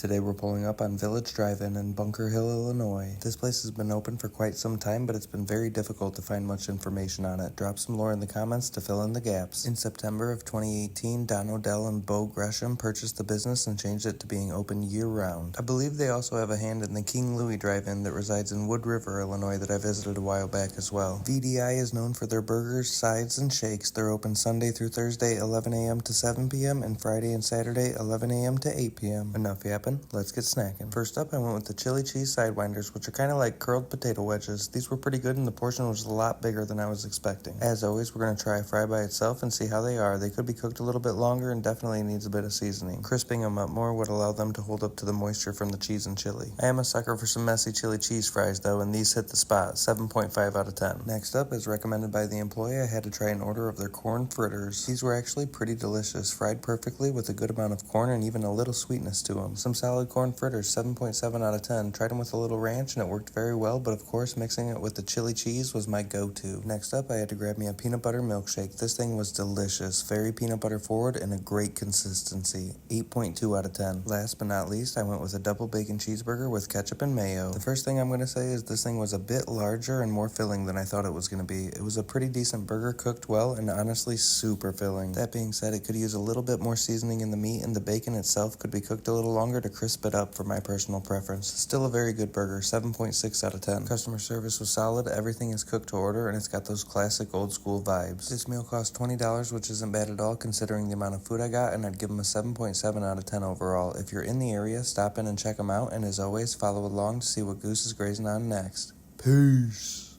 Today we're pulling up on Village Drive-In in Bunker Hill, Illinois. This place has been open for quite some time, but it's been very difficult to find much information on it. Drop some lore in the comments to fill in the gaps. In September of 2018, Don Odell and Bo Gresham purchased the business and changed it to being open year-round. I believe they also have a hand in the King Louie Drive-In that resides in Wood River, Illinois that I visited a while back as well. VDI is known for their burgers, sides, and shakes. They're open Sunday through Thursday, 11 a.m. to 7 p.m., and Friday and Saturday, 11 a.m. to 8 p.m. Enough yapping, let's get snacking. First up, I went with the chili cheese sidewinders, which are kind of like curled potato wedges. These were pretty good and the portion was a lot bigger than I was expecting. As always, we're going to try a fry by itself and see how they are. They could be cooked a little bit longer and definitely needs a bit of seasoning. Crisping them up more would allow them to hold up to the moisture from the cheese and chili. I am a sucker for some messy chili cheese fries though, and these hit the spot, 7.5 out of 10. Next up, as recommended by the employee, I had to try an order of their corn fritters. These were actually pretty delicious, fried perfectly with a good amount of corn and even a little sweetness to them. Some solid corn fritters, 7.7 out of 10. Tried them with a little ranch and it worked very well, but of course mixing it with the chili cheese was my go-to. Next up, I had to grab me a peanut butter milkshake. This thing was delicious, very peanut butter forward and a great consistency, 8.2 out of 10. Last but not least, I went with a double bacon cheeseburger with ketchup and mayo. The first thing I'm going to say is this thing was a bit larger and more filling than I thought it was going to be. It was a pretty decent burger, cooked well and honestly super filling. That being said, it could use a little bit more seasoning in the meat, and the bacon itself could be cooked a little longer to crisp it up for my personal preference. Still a very good burger, 7.6 out of 10. Customer service was solid, everything is cooked to order, and it's got those classic old school vibes. This meal cost $20, which isn't bad at all considering the amount of food I got, and I'd give them a 7.7 out of 10 overall. If you're in the area, stop in and check them out, and as always, follow along to see what Goose is grazing on next. Peace!